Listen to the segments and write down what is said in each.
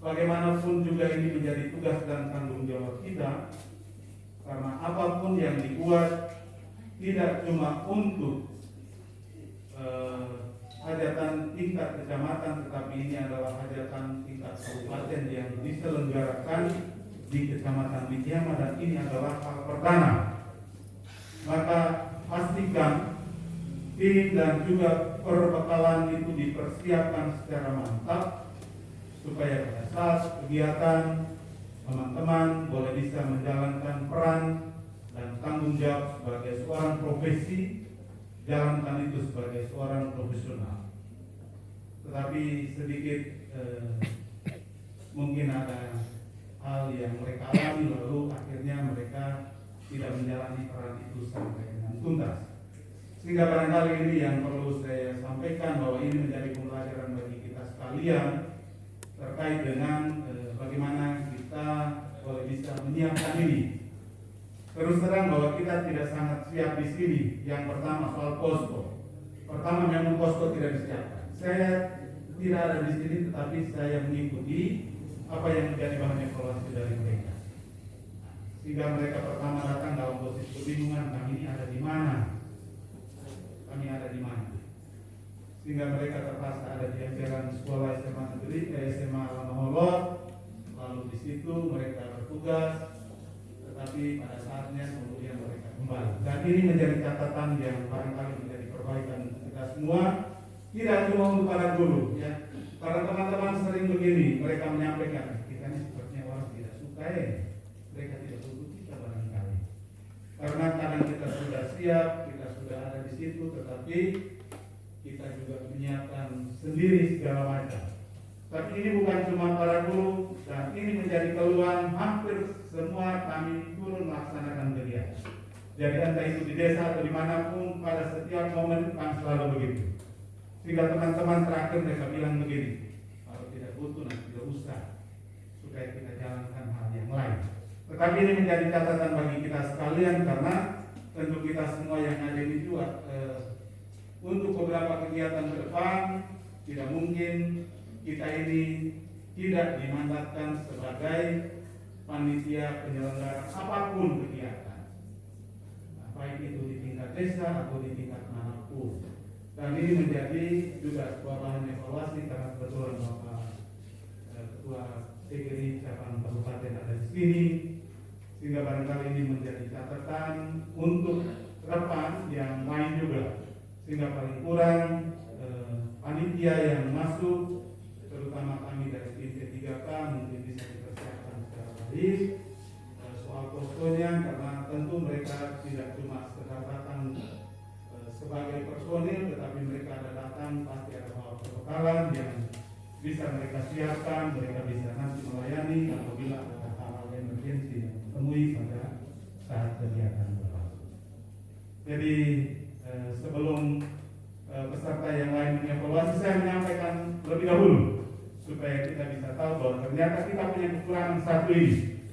bagaimanapun juga ini menjadi tugas dan tanggung jawab kita, karena apapun yang dibuat tidak cuma untuk hajatan tingkat kecamatan, tetapi ini adalah hajatan tingkat kabupaten yang diselenggarakan di Kecamatan Widyama, dan ini adalah hal pertama. Maka pastikan tim dan juga perbekalan itu dipersiapkan secara mantap supaya pada saat kegiatan teman-teman boleh bisa menjalankan peran dan tanggung jawab sebagai seorang profesi, jalankan itu sebagai seorang profesional. Tetapi sedikit mungkin ada hal yang mereka alami lalu akhirnya mereka tidak menjalani peran itu sampai dengan tuntas. Sehingga barangkali ini yang perlu saya sampaikan, bahwa ini menjadi pembelajaran bagi kita sekalian terkait dengan bagaimana kita boleh bisa menyiapkan diri. Terus terang bahwa kita tidak sangat siap di sini. Yang pertama soal posko. Pertama memang posko tidak disiapkan. Saya tidak ada di sini, tetapi saya mengikuti apa yang menjadi bahan evaluasi dari mereka. Sehingga mereka pertama datang dalam posisi kebingungan, kami ini ada di mana? Kami ada di mana? Sehingga mereka terpaksa ada di emperan sekolah SMA negeri, SMA Lamaholor. Lalu di situ mereka bertugas, tetapi pada saatnya kemudian mereka kembali. Dan ini menjadi catatan yang barangkali menjadi perbaikan kita semua, tidak cuma untuk para guru, ya. Para teman-teman sering begini, mereka menyampaikan, kita ini sepertinya orang tidak suka ya, mereka tidak butuh kita barangkali. Karena kadang kita sudah siap, kita sudah ada di situ, tetapi kita juga menyiapkan sendiri segala macam. Tapi ini bukan cuma para guru, dan ini menjadi keluhan hampir semua kami turun melaksanakan kegiatan. Jadi entah itu di desa atau dimanapun, pada setiap momen kami selalu begitu. Sehingga teman-teman terakhir mereka bilang begini, kalau tidak butuh nanti tidak usah, supaya kita jalankan hal yang lain. Tetapi ini menjadi catatan bagi kita sekalian, karena tentu kita semua yang ada ini juga untuk beberapa kegiatan ke depan tidak mungkin kita ini tidak dimandatkan sebagai panitia penyelenggara apapun kegiatan, baik itu di tingkat desa atau di tingkat manapun. Dan ini menjadi juga sebuah bahan evaluasi, karena kebetulan Bapak Ketua TGRI cabang kabupaten ada di sini, sehingga barangkali ini menjadi catatan untuk ke depan yang lain juga, sehingga paling kurang panitia yang masuk, terutama kami dari tim P3K, mungkin bisa dipersiapkan secara baik soal poskonya, karena tentu mereka tidak cuma sekedar datang sebagai personil, tetapi mereka ada datang pasti ada bawa perbekalan yang bisa mereka siapkan, mereka bisa nanti melayani apabila ada hal-hal emergensi yang ditemui pada saat kegiatan berlangsung. Jadi sebelum peserta yang lain mengevaluasi, saya menyampaikan lebih dahulu supaya kita bisa tahu bahwa ternyata kita punya kekurangan satu ini.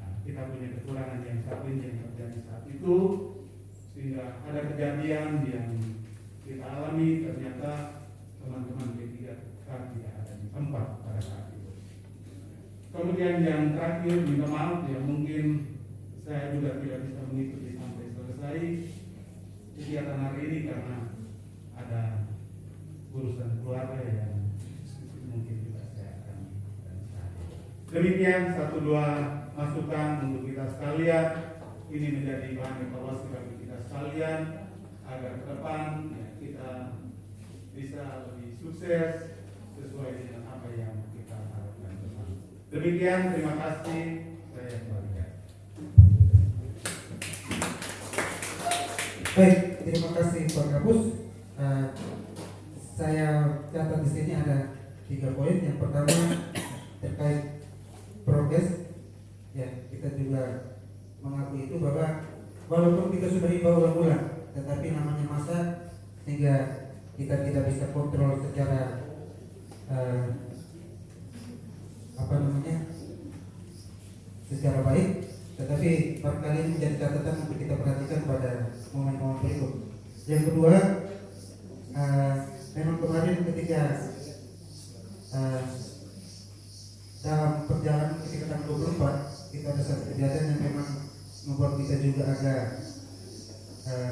Nah, kita punya kekurangan yang satu ini yang terjadi saat itu, sehingga ada kejadian yang kita alami, ternyata teman-teman P3K tidak ada di tempat pada saat itu. Kemudian yang terakhir, minta maaf yang mungkin saya juga tidak bisa mengikuti sampai selesai kegiatan hari ini karena ada urusan keluarga yang mungkin tidak saya akan. Demikian satu dua masukan untuk kita sekalian. Ini menjadi bahan evaluasi bagi kita sekalian agar ke depan ya, kita bisa lebih sukses sesuai dengan apa yang kita harapkan bersama. Demikian, terima kasih. Saya kembalikan. Baik, terima kasih Pak Kapus. Saya catat di sini ada 3 poin. Yang pertama terkait progres. Ya, kita juga mengakui itu bahwa walaupun kita sudah himbau ulang-ulang, tetapi namanya masa sehingga kita tidak bisa kontrol secara secara baik, tetapi barangkali ini menjadi catatan untuk kita perhatikan pada momen-momen berikut. Yang kedua, memang kemarin ketika perjalanan ketika tanggal 24 kita ada satu kejadian yang memang membuat kita juga agak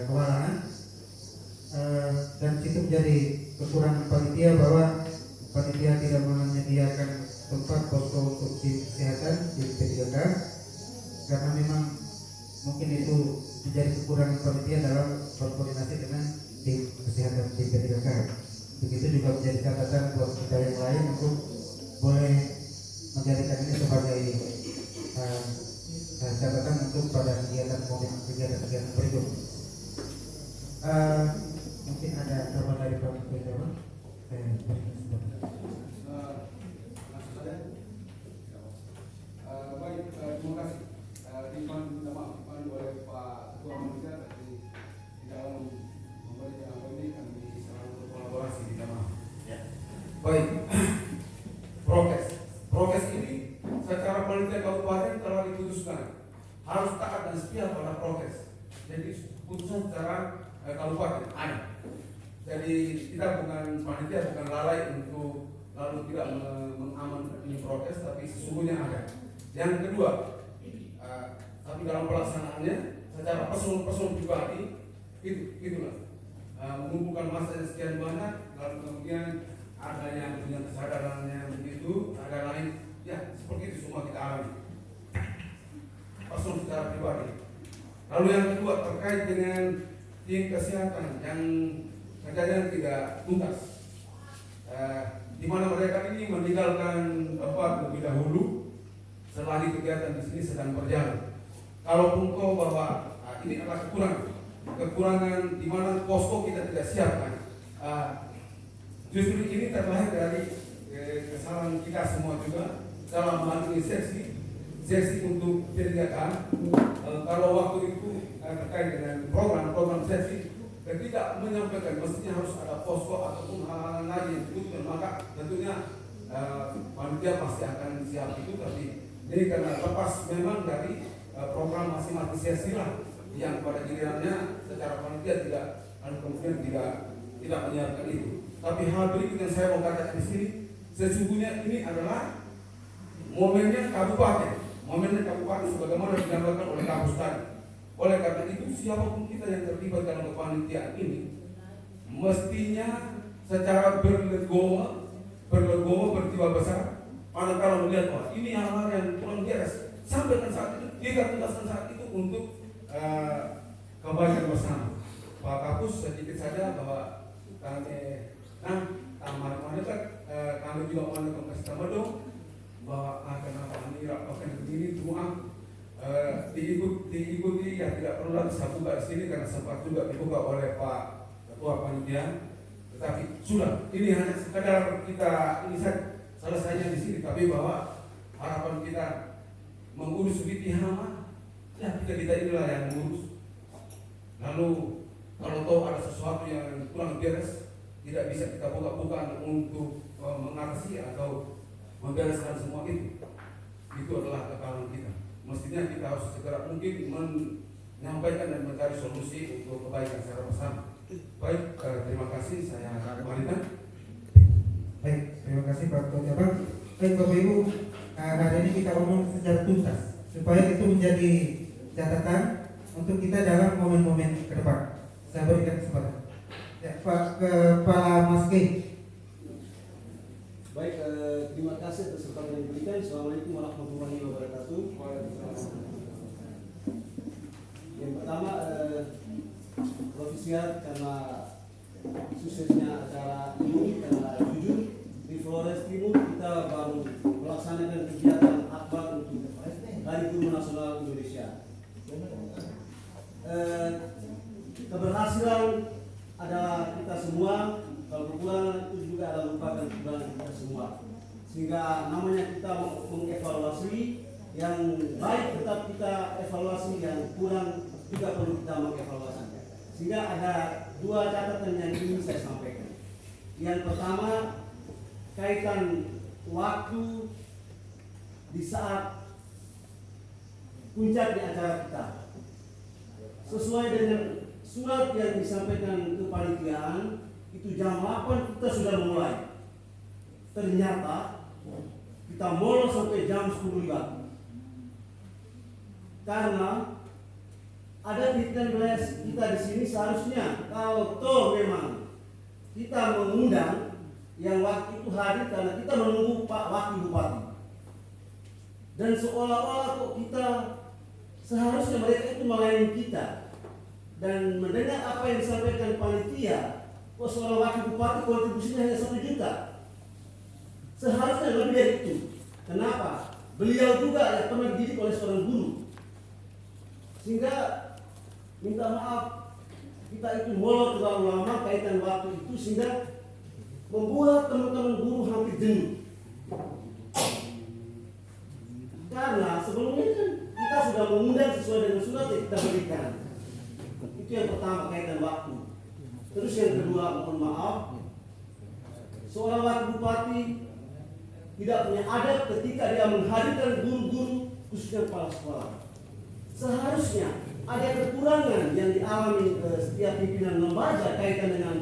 kewalahan, dan itu menjadi kekurangan panitia bahwa panitia tidak menyediakan tempat posko untuk tim kesehatan di P3K, karena memang mungkin itu menjadi kekurangan panitia dalam berkoordinasi dengan tim kesehatan di P3K. Begitu juga menjadi catatan buat kita yang lain untuk boleh menjadikan ini sebagai catatan untuk pada kegiatan berikut. Mungkin ada tambahan dari Pak Ketua. Baik, terima kasih. Minta maaf oleh Pak Ketua Manusia tadi di dalam memberikan apa ini kami selalu berkolaborasi di dalam. Ya. Baik, prokes ini secara panitia kabupaten telah diputuskan harus taat dan setia pada prokes. Jadi putusan secara kabupaten ada. Jadi kita bukan panitia, bukan lalai untuk lalu tidak mengamankan ini prokes, tapi sesungguhnya ada. Yang kedua, tapi dalam pelaksanaannya secara personal pribadi itulah mengumpulkan masa yang sekian banyak, lalu kemudian ada yang punya kesadaran yang begitu, ada lain, ya seperti itu semua kita alami. Personal secara pribadi. Lalu yang kedua terkait dengan tim kesehatan yang kejadian tidak tuntas, di mana mereka ini meninggalkan tempat lebih dahulu selagi kegiatan di sini sedang berjalan. Kalaupun tahu bahwa ini adalah kekurangan di mana posko kita tidak siapkan, justru ini terlahir dari kesalahan kita semua juga dalam hal ini sesi untuk pendidikan. Kalau waktu itu terkait dengan program sesi tidak menyampaikan, mestinya harus ada posko ataupun hal-hal lain yang dibutuhkan, maka tentunya panitia pasti akan siap itu. Tapi ini karena lepas memang dari program masing-masing sesi lah yang pada gilirannya secara panitia kemudian tidak menyiapkan itu. Tapi hal berikut yang saya mau katakan di sini, sesungguhnya ini adalah momennya kabupaten sebagaimana digambarkan oleh Kapus tadi. Oleh karena itu siapapun kita yang terlibat dalam kepanitiaan ini mestinya secara berlegowo berjiwa besar, manakala melihat bahwa ini hal-hal yang kurang beres, sampaikan saat itu, kita tuntaskan saat itu untuk kebaikan bersama. Pak Kapus sedikit saja bahwa kami juga mau kasih tahu dong bahwa kenapa ini rapakan begini semua diikuti ya, tidak perlu lagi saya buka di sini karena sempat juga dibuka oleh Pak Ketua Panitia. Tetapi sudah, ini hanya sekadar kita ini selesainya di sini, tapi bahwa harapan kita mengurus BPH ya kita inilah yang mengurus. Lalu kalau tahu ada sesuatu yang kurang beres, tidak bisa kita buka-bukaan untuk mengatasi atau membereskan semua itu. Itu adalah kekalahan kita. Mestinya kita harus segera mungkin menyampaikan dan mencari solusi untuk kebaikan secara bersama. Baik, terima kasih. Saya kembalikan. Baik, terima kasih Pak Ketua. Baik Bapak Ibu, hari ini kita ngomong secara tuntas supaya itu menjadi catatan untuk kita dalam momen-momen ke depan. Saya berikan kesempatan. Ya, Pak Mas K. Baik, terima kasih atas kesempatan yang diberikan. Assalamualaikum warahmatullahi wabarakatuh. Yang pertama, Profesiat karena suksesnya acara ini, karena jujur di Flores Timur kita baru melaksanakan kegiatan akbar untuk Hari Guru Nasional Indonesia. Keberhasilan adalah kita semua. Kalau kekurangan itu juga adalah merupakan kekurangan kita semua. Sehingga namanya kita mengevaluasi yang baik tetap kita evaluasi, yang kurang juga perlu kita mengevaluasi. Sehingga ada dua catatan yang ingin saya sampaikan. Yang pertama, kaitan waktu di saat puncak di acara kita. Sesuai dengan surat yang disampaikan kepanitiaan, itu jam 8 kita sudah mulai. Ternyata kita molor sampai jam 10 lewat. Karena ada pimpinan wilayah kita di sini seharusnya kalau toh memang kita mengundang yang waktu itu hadir karena kita menunggu Pak Wakil Bupati. Dan seolah-olah kok kita seharusnya mereka itu melayani kita dan mendengar apa yang disampaikan panitia. Kok seorang wakil bupati kontribusinya hanya 1 juta? Seharusnya lebih dari itu. Kenapa? Beliau juga yang pernah dididik oleh seorang guru. Sehingga minta maaf kita itu molor terlalu lama kaitan waktu itu sehingga membuat teman-teman guru hampir jenuh. Karena sebelumnya kan kita sudah mengundang sesuai dengan surat yang kita berikan. Itu yang pertama kaitan waktu. Terus yang kedua, mohon maaf, seorang wakil bupati tidak punya adab ketika dia menghadirkan guru-guru khususnya kepala sekolah. Seharusnya ada kekurangan yang dialami setiap pimpinan lembaga kaitan dengan